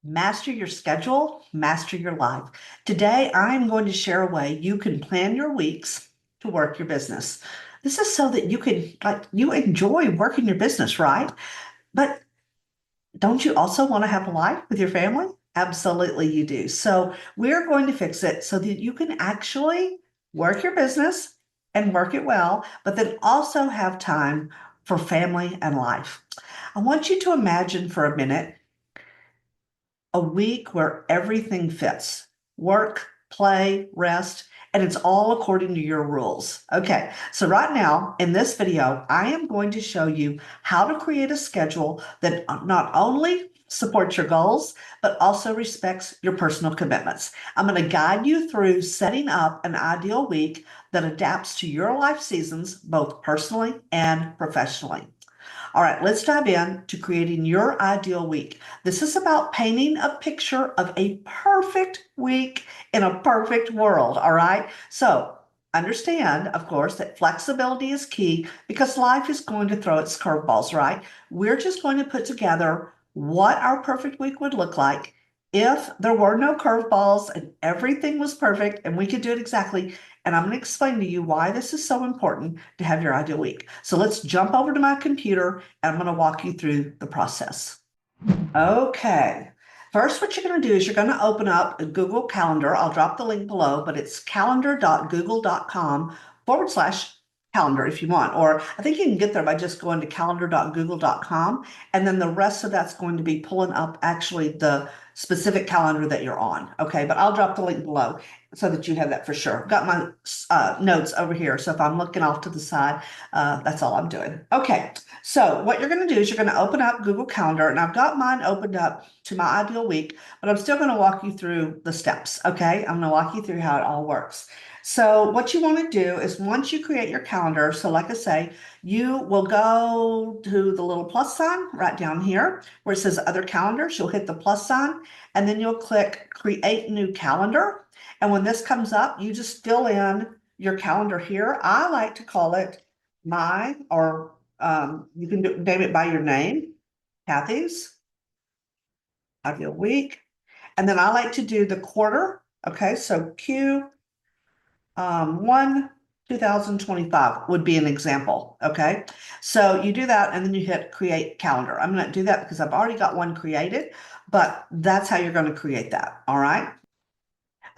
Master your schedule, master your life. Today, I'm going to share a way you can plan your weeks to work your business. This is so that you can, you enjoy working your business, right? But don't you also want to have a life with your family? Absolutely, you do. So, we're going to fix it so that you can actually work your business and work it well, but then also have time for family and life. I want you to imagine for a minute a week where everything fits: work, play, rest, and it's all according to your rules. Okay, so right now in this video, I am going to show you how to create a schedule that not only supports your goals, but also respects your personal commitments. I'm going to guide you through setting up an ideal week that adapts to your life seasons, both personally and professionally. All right, let's dive in to creating your ideal week. This is about painting a picture of a perfect week in a perfect world. All right. So understand, of course, that flexibility is key because life is going to throw its curveballs, right? We're just going to put together what our perfect week would look like if there were no curveballs and everything was perfect and we could do it exactly. And I'm going to explain to you why this is so important to have your ideal week. So let's jump over to my computer and I'm going to walk you through the process. Okay. First, what you're going to do is you're going to open up a Google Calendar. I'll drop the link below, but it's calendar.google.com/calendar if you want. Or I think you can get there by just going to calendar.google.com. And then the rest of that's going to be pulling up actually the specific calendar that you're on. Okay. But I'll drop the link below so that you have that for sure. I've got my notes over here. So if I'm looking off to the side, that's all I'm doing. Okay. So what you're going to do is you're going to open up Google Calendar, and I've got mine opened up to my ideal week, but I'm still going to walk you through the steps. Okay. I'm going to walk you through how it all works. So what you want to do is once you create your calendar, so like I say, you will go to the little plus sign right down here where it says other calendars. You'll hit the plus sign and then you'll click create new calendar. And when this comes up, you just fill in your calendar here. I like to call it my, or you can name it by your name, Kathy's ideal week. And then I like to do the quarter. Okay, so Q1 2025 would be an example. Okay, so you do that and then you hit create calendar. I'm going to do that because I've already got one created, but that's how you're going to create that. All right.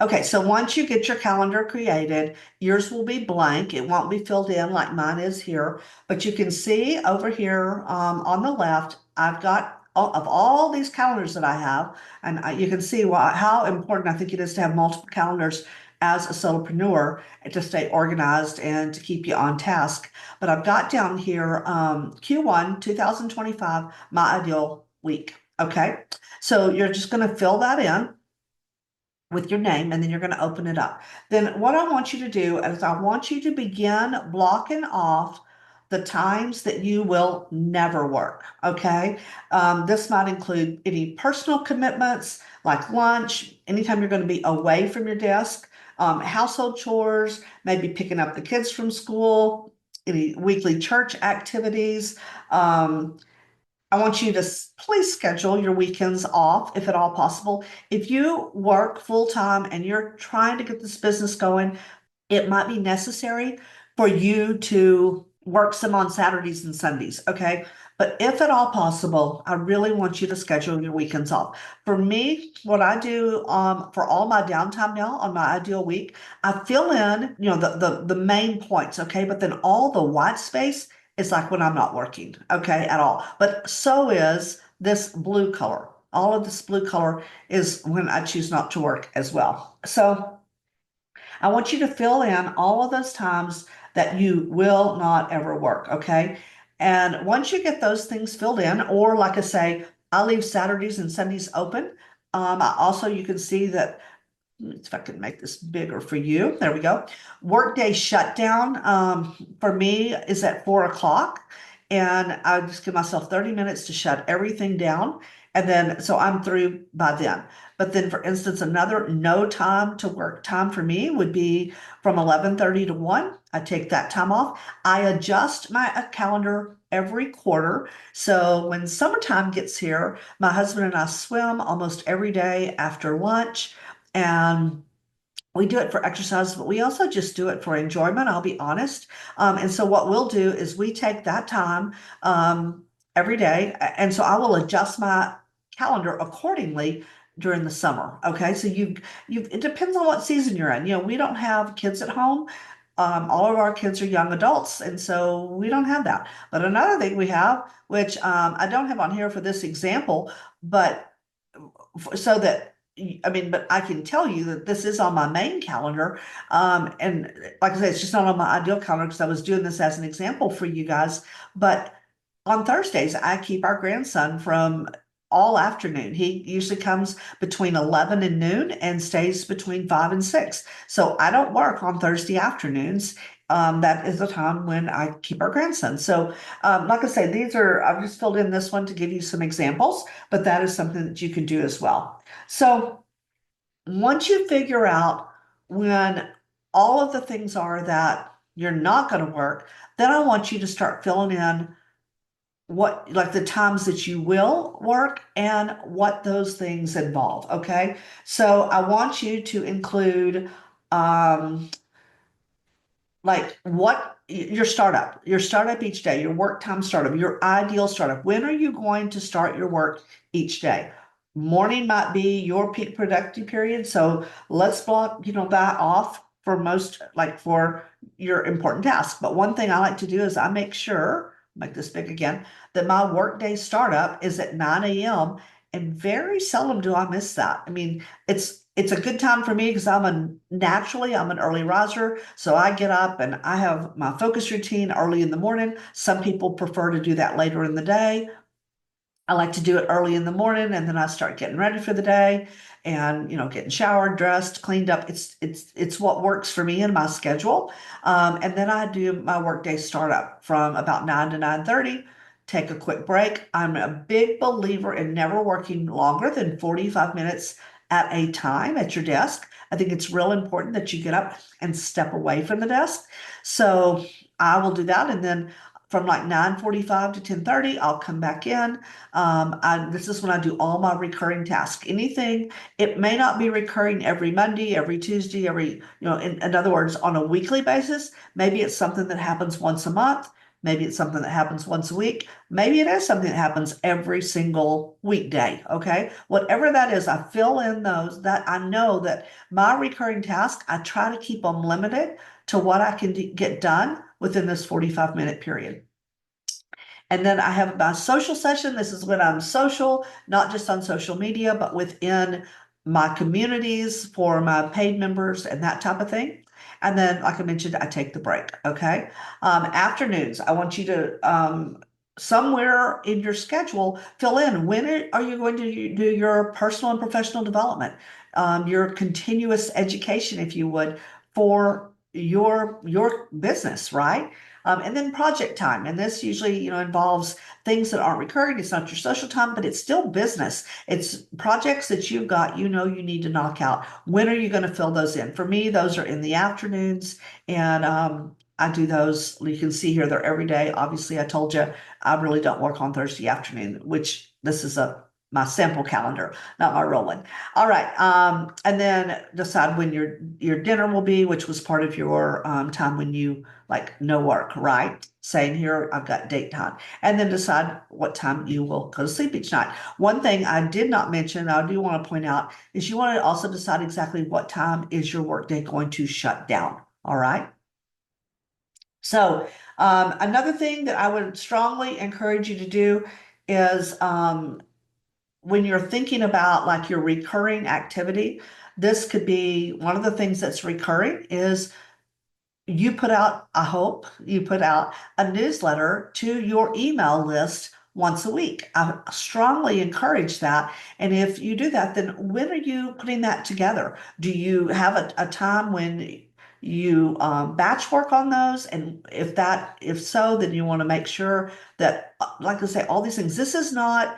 Okay, so once you get your calendar created, yours will be blank. It won't be filled in like mine is here, but you can see over here on the left, I've got of all these calendars that I have, and you can see how important I think it is to have multiple calendars as a solopreneur to stay organized and to keep you on task. But I've got down here Q1 2025, my ideal week. Okay, so you're just going to fill that in with your name, and then you're going to open it up. Then what I want you to do is I want you to begin blocking off the times that you will never work. Okay. This might include any personal commitments like lunch, anytime you're going to be away from your desk, household chores, maybe picking up the kids from school, any weekly church activities. I want you to please schedule your weekends off if at all possible. If you work full time and you're trying to get this business going, it might be necessary for you to work some on Saturdays and Sundays. Okay. But if at all possible, I really want you to schedule your weekends off. For me, what I do for all my downtime now on my ideal week, I fill in, the main points. Okay. But then all the white space is like when I'm not working, okay, at all. But so is this blue color. All of this blue color is when I choose not to work as well. So I want you to fill in all of those times that you will not ever work, okay? And once you get those things filled in, or like I say, I leave Saturdays and Sundays open. Also, you can see that if I can make this bigger for you. There we go. Workday shutdown for me is at 4 o'clock. And I just give myself 30 minutes to shut everything down. And then, so I'm through by then. But then, for instance, another no time to work time for me would be from 11:30 to 1. I take that time off. I adjust my calendar every quarter. So when summertime gets here, my husband and I swim almost every day after lunch. And we do it for exercise, but we also just do it for enjoyment, I'll be honest. And so what we'll do is we take that time every day. And so I will adjust my calendar accordingly during the summer. Okay. So it depends on what season you're in. We don't have kids at home. All of our kids are young adults, and so we don't have that. But another thing we have, which I don't have on here for this example, but so that I mean, but I can tell you that this is on my main calendar. And like I said, it's just not on my ideal calendar because I was doing this as an example for you guys. But on Thursdays, I keep our grandson from all afternoon. He usually comes between 11 and noon and stays between 5 and 6. So I don't work on Thursday afternoons. That is the time when I keep our grandson. So, like I say, I've just filled in this one to give you some examples, but that is something that you can do as well. So once you figure out when all of the things are that you're not going to work, then I want you to start filling in like the times that you will work and what those things involve. Okay. So I want you to include, like what your startup each day, your work time startup, your ideal startup. When are you going to start your work each day? Morning might be your peak productive period. So let's block, that off for for your important tasks. But one thing I like to do is I make sure, make this big again, that my workday startup is at 9 a.m. And very seldom do I miss that. I mean, it's a good time for me because naturally I'm an early riser. So I get up and I have my focus routine early in the morning. Some people prefer to do that later in the day. I like to do it early in the morning and then I start getting ready for the day and getting showered, dressed, cleaned up. It's what works for me in my schedule. And then I do my workday startup from about 9 to 9:30. Take a quick break. I'm a big believer in never working longer than 45 minutes at a time at your desk. I think it's real important that you get up and step away from the desk. So I will do that. And then from like 9:45 to 10:30, I'll come back in. This is when I do all my recurring tasks. Anything, it may not be recurring every Monday, every Tuesday, in other words, on a weekly basis. Maybe it's something that happens once a month. Maybe it's something that happens once a week. Maybe it is something that happens every single weekday. Okay. Whatever that is, I fill in those that I know that my recurring task, I try to keep them limited to what I can get done within this 45-minute period. And then I have my social session. This is when I'm social, not just on social media, but within my communities for my paid members and that type of thing. And then, like I mentioned, I take the break. Okay. Afternoons, I want you to, somewhere in your schedule, fill in when are you going to do your personal and professional development, your continuous education, if you would, for your business, right? And then project time. And this usually, involves things that aren't recurring. It's not your social time, but it's still business. It's projects that you've got, you need to knock out. When are you going to fill those in? For me, those are in the afternoons. And I do those. You can see here, they're every day. Obviously, I told you I really don't work on Thursday afternoon, which this is my sample calendar, not my real one. All right. And then decide when your dinner will be, which was part of your time when you no work, right? Saying here, I've got date time. And then decide what time you will go to sleep each night. One thing I did not mention, I do want to point out, is you want to also decide exactly what time is your workday going to shut down. All right. So another thing that I would strongly encourage you to do is when you're thinking about your recurring activity, this could be one of the things that's recurring is I hope you put out a newsletter to your email list once a week. I strongly encourage that. And if you do that, then when are you putting that together? Do you have a time when you batch work on those? And if so, then you want to make sure that, like I say, all these things, this is not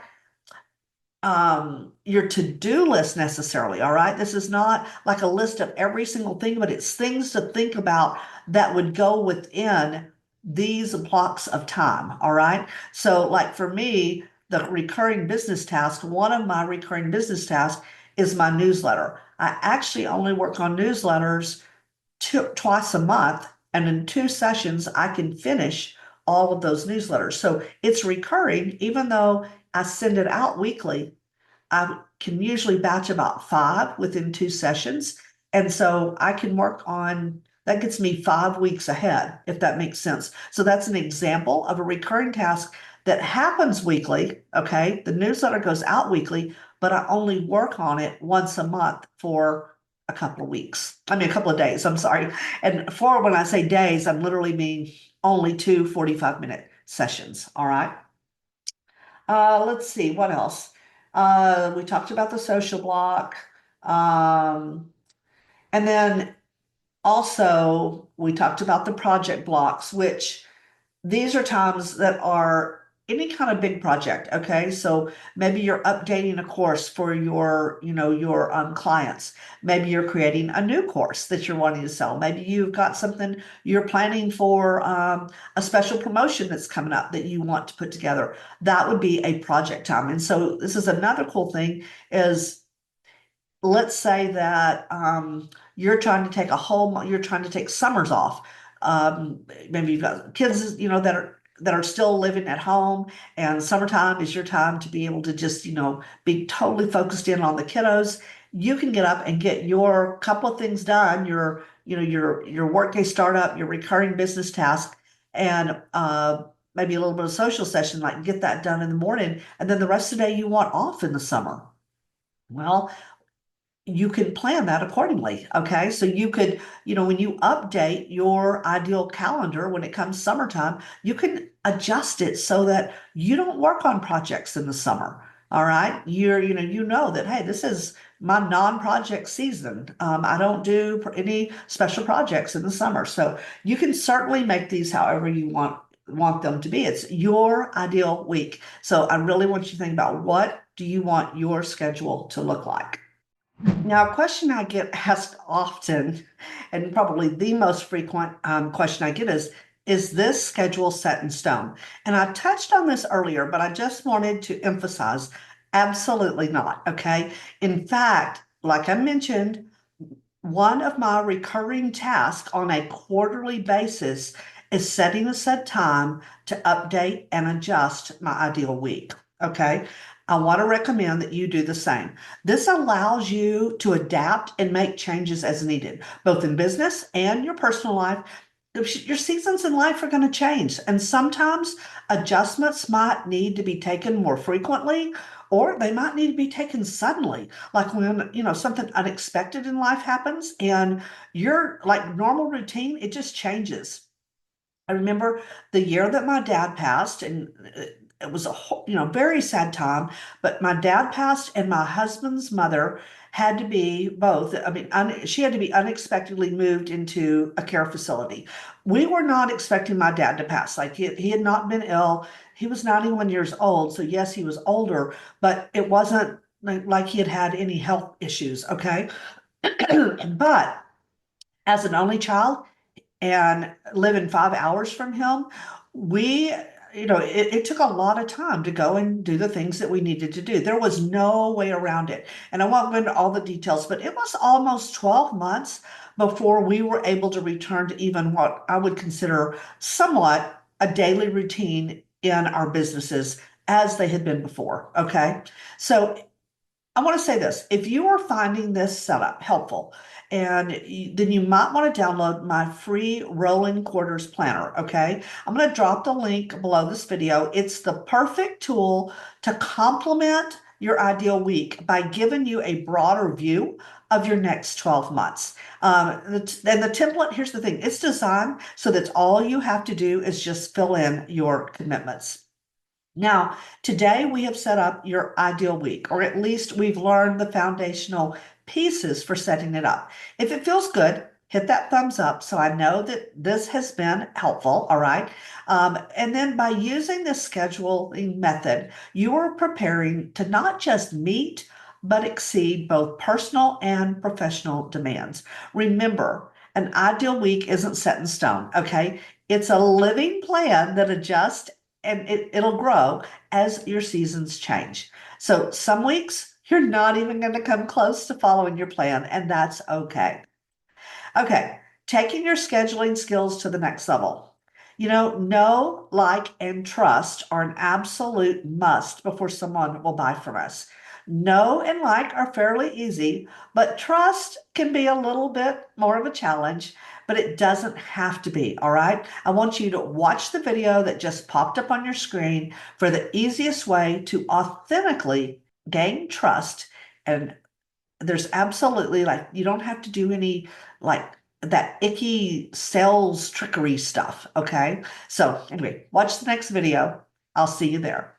your to-do list necessarily. All right. This is not like a list of every single thing, but it's things to think about that would go within these blocks of time. All right. So, like for me, the recurring business task, one of my recurring business tasks is my newsletter. I actually only work on newsletters twice a month, and in 2 sessions, I can finish all of those newsletters. So it's recurring, even though I send it out weekly. I can usually batch about 5 within 2 sessions. And so I can work on that, gets me 5 weeks ahead, if that makes sense. So that's an example of a recurring task that happens weekly. Okay. The newsletter goes out weekly, but I only work on it once a month for a couple of weeks. I mean, a couple of days. I'm sorry. And for when I say days, I'm literally mean only 2 45-minute sessions. All right. Let's see, what else? We talked about the social block. Um, and then also we talked about the project blocks, which these are times that are any kind of big project. Okay. So maybe you're updating a course for your clients. Maybe you're creating a new course that you're wanting to sell. Maybe you've got something you're planning for, a special promotion that's coming up that you want to put together. That would be a project time. And so this is another cool thing is, let's say that you're trying to take you're trying to take summers off. Maybe you've got kids, that are still living at home, and summertime is your time to be able to just, be totally focused in on the kiddos. You can get up and get your couple of things done, your workday startup, your recurring business task, and maybe a little bit of social session, like get that done in the morning, and then the rest of the day you want off in the summer. Well, you can plan that accordingly. Okay. So you could, when you update your ideal calendar when it comes summertime, you can adjust it so that you don't work on projects in the summer. All right. You know that, hey, this is my non-project season. I don't do any special projects in the summer. So you can certainly make these however you want them to be. It's your ideal week. So I really want you to think about, what do you want your schedule to look like? Now, a question I get asked often, and probably the most frequent question I get is this schedule set in stone? And I touched on this earlier, but I just wanted to emphasize, absolutely not. Okay. In fact, like I mentioned, one of my recurring tasks on a quarterly basis is setting aside time to update and adjust my ideal week. Okay. I want to recommend that you do the same. This allows you to adapt and make changes as needed, both in business and your personal life. Your seasons in life are going to change, and sometimes adjustments might need to be taken more frequently, or they might need to be taken suddenly, like when something unexpected in life happens and your like normal routine, it just changes. I remember the year that my dad passed, and it was a very sad time. But my dad passed, and my husband's mother had to be both. I mean, she had to be unexpectedly moved into a care facility. We were not expecting my dad to pass. Like he had not been ill. He was 91 years old, so yes, he was older, but it wasn't like he had had any health issues. Okay, but as an only child and living 5 hours from him, it took a lot of time to go and do the things that we needed to do. There was no way around it. And I won't go into all the details, but it was almost 12 months before we were able to return to even what I would consider somewhat a daily routine in our businesses as they had been before. Okay. So I want to say this. If you are finding this setup helpful, then you might want to download my free rolling quarters planner. Okay. I'm going to drop the link below this video. It's the perfect tool to complement your ideal week by giving you a broader view of your next 12 months. And the template, here's the thing, it's designed so that all you have to do is just fill in your commitments. Now, today we have set up your ideal week, or at least we've learned the foundational pieces for setting it up. If it feels good, hit that thumbs up so I know that this has been helpful. All right. And then by using this scheduling method, you are preparing to not just meet, but exceed both personal and professional demands. Remember, an ideal week isn't set in stone. Okay. It's a living plan that adjusts and it'll grow as your seasons change. So some weeks you're not even going to come close to following your plan, and that's okay. Okay, taking your scheduling skills to the next level. Know, like, and trust are an absolute must before someone will buy from us. Know and like are fairly easy, but trust can be a little bit more of a challenge, but it doesn't have to be, all right? I want you to watch the video that just popped up on your screen for the easiest way to authentically gain trust. And there's absolutely, like, you don't have to do any like that icky sales trickery stuff. Okay. So anyway, watch the next video. I'll see you there.